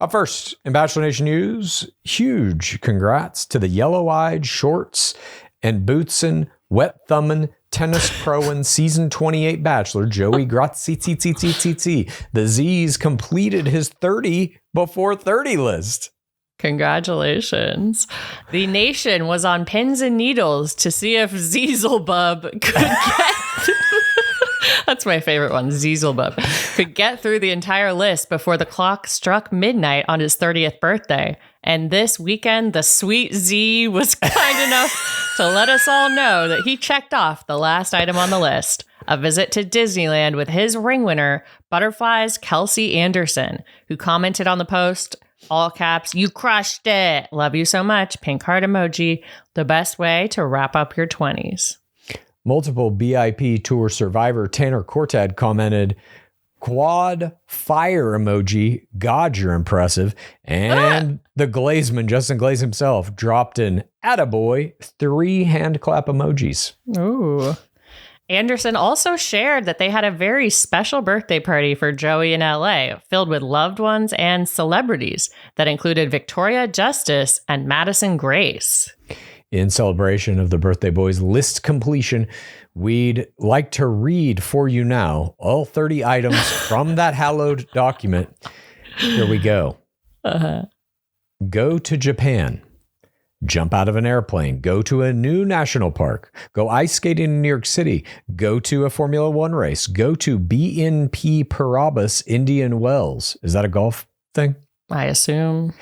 Up first, in Bachelor Nation news, huge congrats to the yellow-eyed, shorts, and bootsin', wet-thumbin', tennis pro and season 28 Bachelor, Joey Graziadei. The Z's completed his 30 before 30 list. Congratulations. The nation was on pins and needles to see if Zezelbub could get... That's my favorite one, Zezelbub. Could get through the entire list before the clock struck midnight on his 30th birthday. And this weekend, the sweet Z was kind enough to let us all know that he checked off the last item on the list, a visit to Disneyland with his ring winner, Butterfly's Kelsey Anderson, who commented on the post, all caps, "You crushed it. Love you so much. Pink heart emoji. The best way to wrap up your 20s. Multiple BIP tour survivor Tanner Cortad commented, "Quad fire emoji. God, you're impressive." And the Glazeman, Justin Glaze himself, dropped an attaboy 3 hand clap emojis. Ooh. Anderson also shared that they had a very special birthday party for Joey in LA, filled with loved ones and celebrities that included Victoria Justice and Madison Grace. In celebration of the birthday boy's list completion, we'd like to read for you now all 30 items from that hallowed document. Here we go. Go to Japan. Jump out of an airplane. Go to a new national park. Go ice skating in New York City. Go to a Formula One race. Go to BNP Paribas Indian Wells. Is that a golf thing? I assume.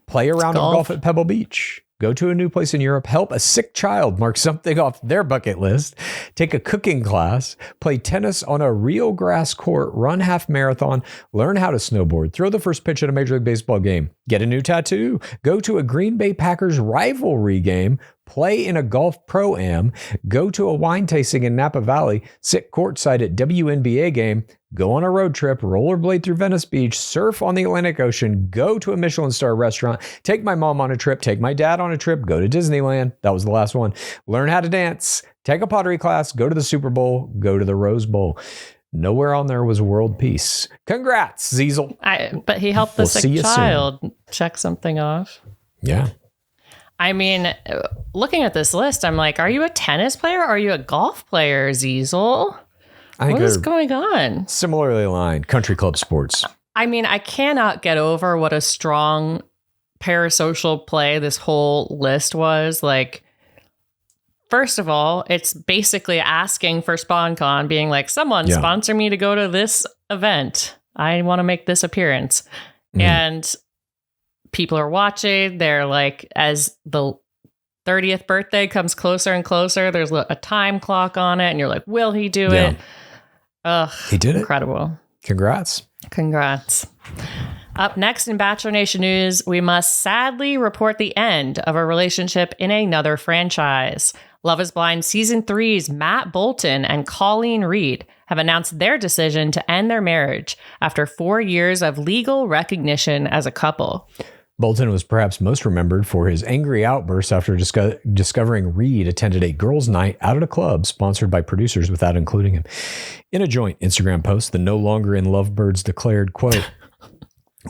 Play a round of golf at Pebble Beach. Go to a new place in Europe, help a sick child mark something off their bucket list, take a cooking class, play tennis on a real grass court, run half marathon, learn how to snowboard, throw the first pitch at a Major League Baseball game, get a new tattoo, go to a Green Bay Packers rivalry game, play in a golf pro-am, go to a wine tasting in Napa Valley, sit courtside at WNBA game, go on a road trip, rollerblade through Venice Beach, surf on the Atlantic Ocean, go to a Michelin star restaurant, take my mom on a trip, take my dad on a trip, go to Disneyland. That was the last one. Learn how to dance, take a pottery class, go to the Super Bowl, go to the Rose Bowl. Nowhere on there was world peace. Congrats, Zezel. But he helped the sick child check something off. Yeah. I mean, looking at this list, I'm like, are you a tennis player? Or are you a golf player, Zezel? What is going on? Similarly aligned country club sports. I mean, I cannot get over what a strong parasocial play this whole list was. Like, first of all, it's basically asking for SpawnCon, being like, someone sponsor me to go to this event. I want to make this appearance. And people are watching. They're like, as the 30th birthday comes closer and closer, there's a time clock on it. And you're like, will he do it? Ugh, he did it. Incredible. Congrats. Up next in Bachelor Nation news, we must sadly report the end of a relationship in another franchise. Love is Blind Season 3's Matt Bolton and Colleen Reed have announced their decision to end their marriage after 4 years of legal recognition as a couple. Bolton was perhaps most remembered for his angry outbursts after discovering Reed attended a girls' night out at a club sponsored by producers without including him. In a joint Instagram post, the no longer in lovebirds declared, quote,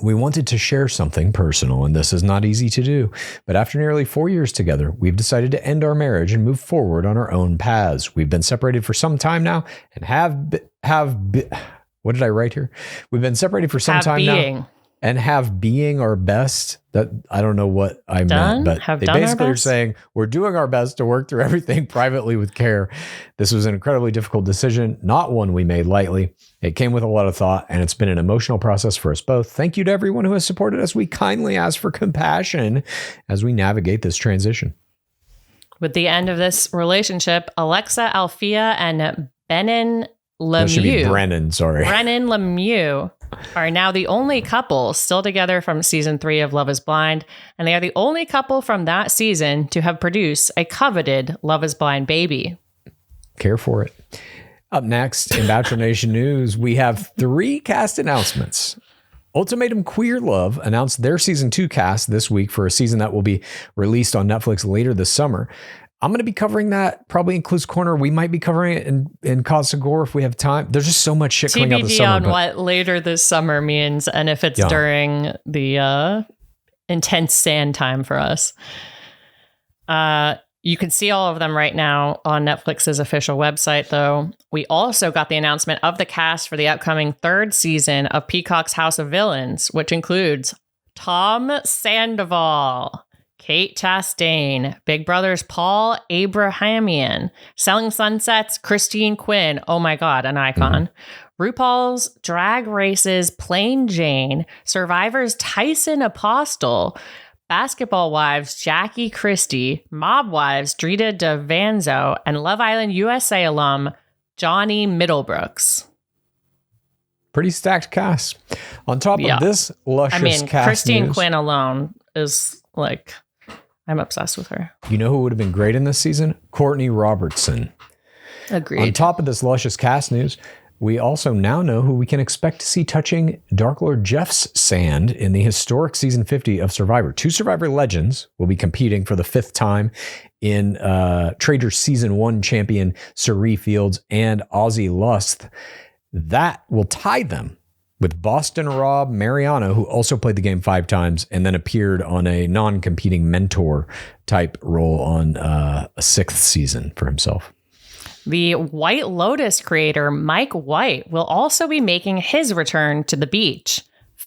"We wanted to share something personal, and this is not easy to do. But after nearly 4 years together, we've decided to end our marriage and move forward on our own paths. We've been separated for some time now and what did I write here? We've been separated for some time now. And have being our best." That I don't know what I meant, but they basically are saying we're doing our best to work through everything privately with care. This was an incredibly difficult decision, not one we made lightly. It came with a lot of thought, and it's been an emotional process for us both. Thank you to everyone who has supported us. We kindly ask for compassion as we navigate this transition. With the end of this relationship, Alexa Alfia and Brennan Brennan Lemieux are now the only couple still together from season 3 of Love is Blind, and they are the only couple from that season to have produced a coveted Love is Blind baby. Care for it. Up next in Bachelor Nation news, we have 3 cast announcements. Ultimatum Queer Love announced their season 2 cast this week for a season that will be released on Netflix later this summer. I'm going to be covering that probably in Clues Corner. We might be covering it in Costa Gore if we have time. There's just so much shit coming out this summer. TBD on what later this summer means and if it's during the intense sand time for us. You can see all of them right now on Netflix's official website, though. We also got the announcement of the cast for the upcoming 3rd season of Peacock's House of Villains, which includes Tom Sandoval, Kate Chastain, Big Brother's Paul Abrahamian, Selling Sunset's Christine Quinn, oh my God, an icon, RuPaul's Drag Race's Plain Jane, Survivor's Tyson Apostle, Basketball Wives Jackie Christie, Mob Wives Drita DeVanzo, and Love Island USA alum Johnny Middlebrooks. Pretty stacked cast. On top of this luscious cast Christine news, Quinn alone is like, I'm obsessed with her. You know who would have been great in this season? Courtney Robertson. Agreed. On top of this luscious cast news, we also now know who we can expect to see touching Dark Lord Jeff's sand in the historic season 50 of Survivor. 2 Survivor legends will be competing for the 5th time in Traitors season 1 champion Cirie Fields and Ozzy Lust. That will tie them with Boston Rob Mariano, who also played the game 5 times and then appeared on a non-competing mentor type role on a 6th season for himself. The White Lotus creator, Mike White, will also be making his return to the beach.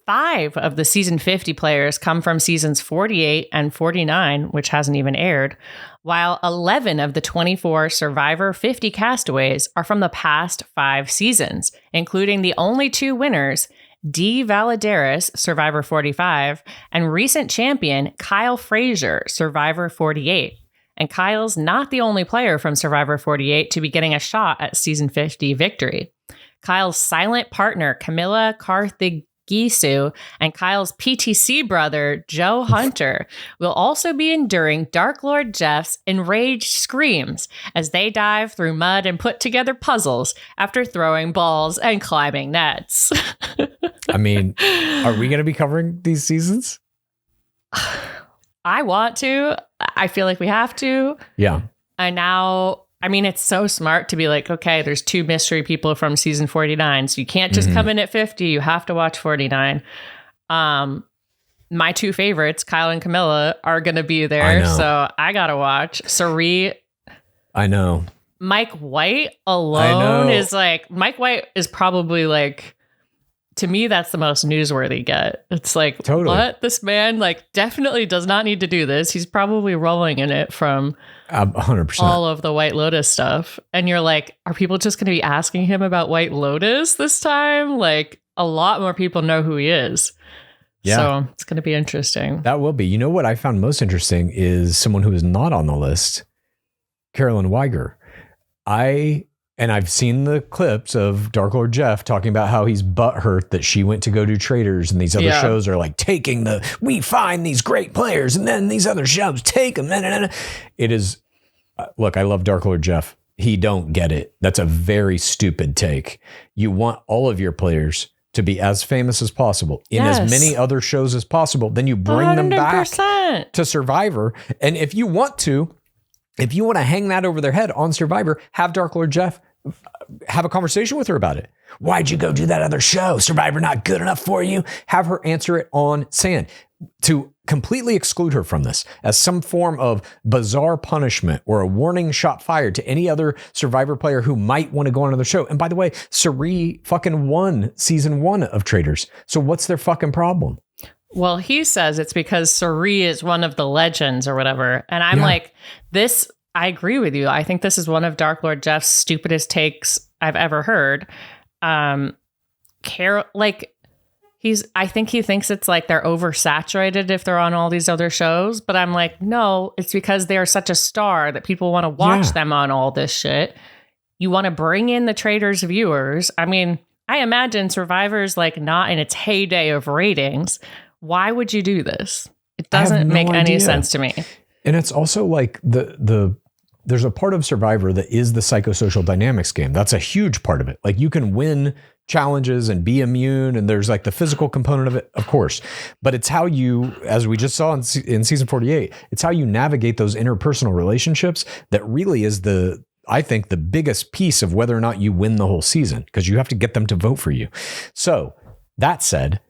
5 of the season 50 players come from seasons 48 and 49, which hasn't even aired, while 11 of the 24 Survivor 50 castaways are from the past 5 seasons, including the only 2 winners, Dee Valadares, Survivor 45, and recent champion Kyle Frazier, Survivor 48. And Kyle's not the only player from Survivor 48 to be getting a shot at season 50 victory. Kyle's silent partner, Camilla Carthagisu, and Kyle's PTC brother, Joe Hunter, will also be enduring Dark Lord Jeff's enraged screams as they dive through mud and put together puzzles after throwing balls and climbing nets. I mean, are we going to be covering these seasons? I want to. I feel like we have to. Yeah. And now, I mean, it's so smart to be like, okay, there's 2 mystery people from season 49. So you can't just come in at 50. You have to watch 49. My 2 favorites, Kyle and Camilla, are going to be there. So I got to watch. Cirie. I know. Mike White alone is like, Mike White is probably like, to me, that's the most newsworthy get. It's like, what? This man like definitely does not need to do this. He's probably rolling in it from 100% all of the White Lotus stuff. And you're like, are people just going to be asking him about White Lotus this time? Like a lot more people know who he is. Yeah. So it's going to be interesting. That will be. You know what I found most interesting is someone who is not on the list, Carolyn Weiger. I've seen the clips of Dark Lord Jeff talking about how he's butthurt that she went to go do Traitors and these other shows are like we find these great players and then these other shows take them. It is, look, I love Dark Lord Jeff. He don't get it. That's a very stupid take. You want all of your players to be as famous as possible in as many other shows as possible. Then you bring 100%. Them back to Survivor. And if you want to hang that over their head on Survivor, have Dark Lord Jeff have a conversation with her about it. Why'd you go do that other show? Survivor not good enough for you? Have her answer it on sand. To completely exclude her from this as some form of bizarre punishment or a warning shot fired to any other Survivor player who might want to go on another show. And by the way, Cirie fucking won season 1 of Traitors. So what's their fucking problem? Well, he says it's because Cirie is one of the legends or whatever. And I'm like, I agree with you. I think this is one of Dark Lord Jeff's stupidest takes I've ever heard. I think he thinks it's like they're oversaturated if they're on all these other shows. But I'm like, no, it's because they are such a star that people want to watch them on all this shit. You want to bring in the Traitors viewers. I mean, I imagine Survivor's like not in its heyday of ratings. Why would you do this? It doesn't make any sense to me. And it's also like there's a part of Survivor that is the psychosocial dynamics game. That's a huge part of it. Like you can win challenges and be immune, and there's like the physical component of it, of course, but it's how you, as we just saw in season 48, it's how you navigate those interpersonal relationships that really is I think the biggest piece of whether or not you win the whole season, because you have to get them to vote for you. So that said,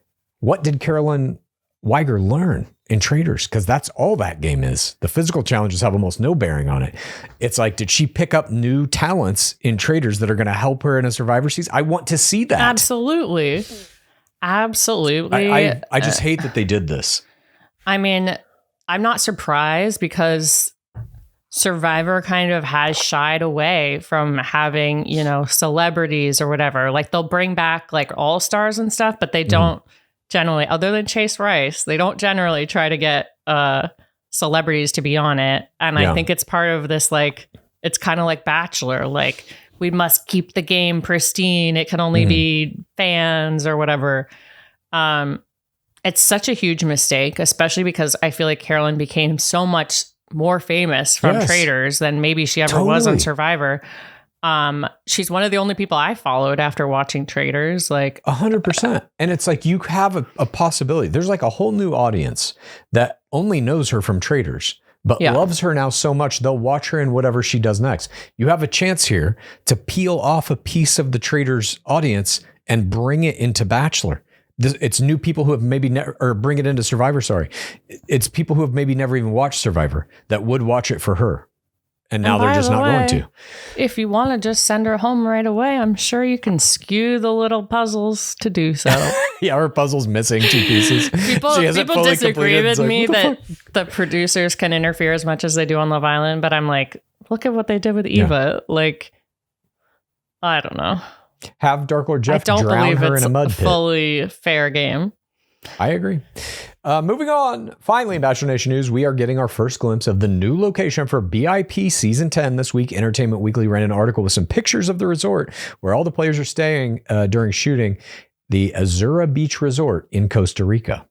what did Carolyn Weiger learn in Traitors? Because that's all that game is. The physical challenges have almost no bearing on it. It's like, did she pick up new talents in Traitors that are going to help her in a Survivor season? I want to see that. Absolutely. I just hate that they did this. I mean, I'm not surprised because Survivor kind of has shied away from having, celebrities or whatever. Like they'll bring back like all-stars and stuff, but they don't generally, other than Chase Rice, they don't generally try to get celebrities to be on it. And I think it's part of this, like, it's kind of like Bachelor. Like, we must keep the game pristine. It can only be fans or whatever. It's such a huge mistake, especially because I feel like Carolyn became so much more famous from Traitors than maybe she ever was on Survivor. She's one of the only people I followed after watching Traitors, like 100%. And it's like, you have a possibility. There's like a whole new audience that only knows her from Traitors, but loves her now so much they'll watch her in whatever she does next. You have a chance here to peel off a piece of the Traitors audience and bring it into Bachelor. It's new people who have maybe never, or bring it into Survivor. Sorry. It's people who have maybe never even watched Survivor that would watch it for her. And now they're just not going to. If you want to just send her home right away, I'm sure you can skew the little puzzles to do so. Yeah, her puzzle's missing 2 pieces. People disagree with me that the producers can interfere as much as they do on Love Island, but I'm like, look at what they did with Eva. Like, I don't know. Have Dark Lord Jeff drown her in a mud pit. Fully fair game. I agree. Moving on. Finally, in Bachelor Nation news, we are getting our first glimpse of the new location for BIP Season 10 this week. Entertainment Weekly ran an article with some pictures of the resort where all the players are staying during shooting, the Azura Beach Resort in Costa Rica.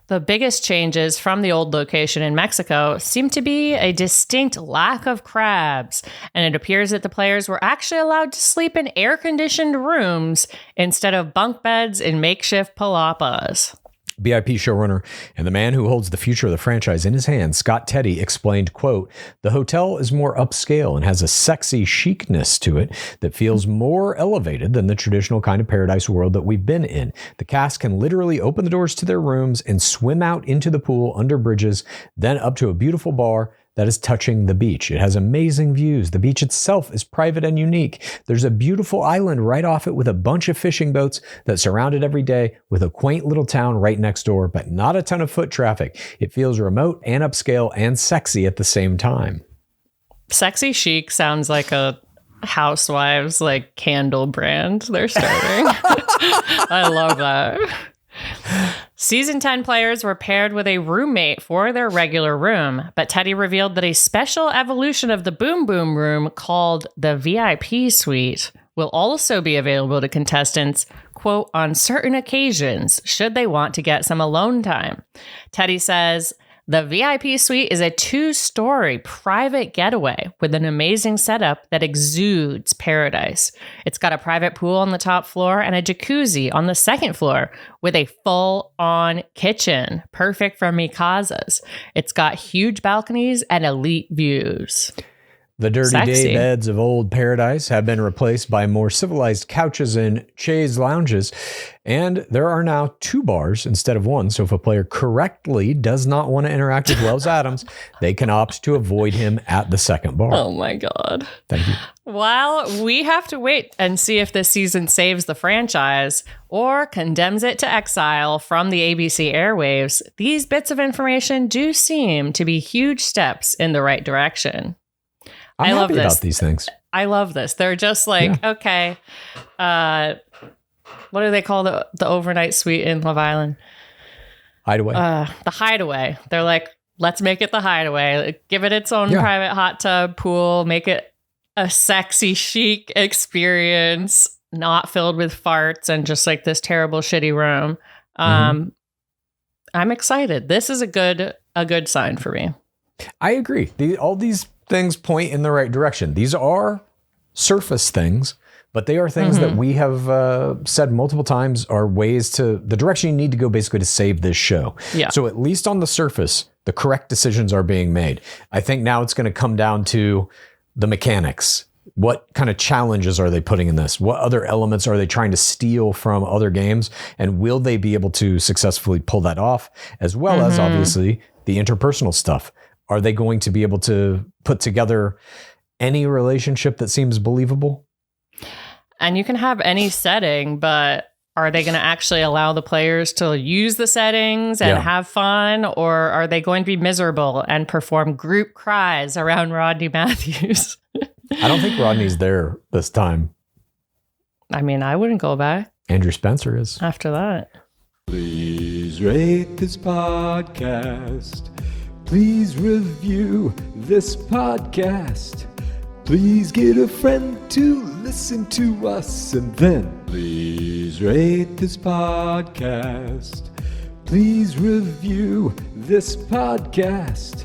The biggest changes from the old location in Mexico seem to be a distinct lack of crabs, and it appears that the players were actually allowed to sleep in air-conditioned rooms instead of bunk beds in makeshift palapas. BIP showrunner and the man who holds the future of the franchise in his hands, Scott Teddy, explained, quote, "The hotel is more upscale and has a sexy chicness to it that feels more elevated than the traditional kind of paradise world that we've been in. The cast can literally open the doors to their rooms and swim out into the pool under bridges, then up to a beautiful bar that is touching the beach. It has amazing views. The beach itself is private and unique. There's a beautiful island right off it with a bunch of fishing boats that surround it every day, with a quaint little town right next door, but not a ton of foot traffic. It feels remote and upscale and sexy at the same time." Sexy chic sounds like a Housewives like candle brand they're starting. I love that. Season 10 players were paired with a roommate for their regular room, but Teddy revealed that a special evolution of the Boom Boom room called the VIP Suite will also be available to contestants, quote, on certain occasions, should they want to get some alone time. Teddy says, "The VIP Suite is a 2-story private getaway with an amazing setup that exudes paradise. It's got a private pool on the top floor and a jacuzzi on the second floor with a full-on kitchen, perfect for mikazas. It's got huge balconies and elite views." The dirty day beds of old paradise have been replaced by more civilized couches and chaise lounges, and there are now 2 bars instead of 1, so if a player correctly does not want to interact with Wells Adams, they can opt to avoid him at the second bar. Oh my God. Thank you. While we have to wait and see if this season saves the franchise or condemns it to exile from the ABC airwaves, these bits of information do seem to be huge steps in the right direction. I love this. About these things. I love this. They're just like, okay, what do they call the overnight suite in Love Island? Hideaway. The Hideaway. They're like, let's make it the Hideaway. Give it its own private hot tub pool. Make it a sexy, chic experience, not filled with farts and just like this terrible, shitty room. I'm excited. This is a good sign for me. I agree. All these things point in the right direction. These are surface things, But they are things that we have said multiple times are ways to, the direction you need to go basically to save this show. Yeah. So at least on the surface, the correct decisions are being made. I think now it's going to come down to the mechanics. What kind of challenges are they putting in this? What other elements are they trying to steal from other games? And will they be able to successfully pull that off? As well as obviously the interpersonal stuff. Are they going to be able to put together any relationship that seems believable? And you can have any setting, but are they going to actually allow the players to use the settings and have fun? Or are they going to be miserable and perform group cries around Rodney Matthews? I don't think Rodney's there this time. I mean, I wouldn't go back. Andrew Spencer is. After that. Please rate this podcast. Please review this podcast. Please get a friend to listen to us, and then please rate this podcast. Please review this podcast.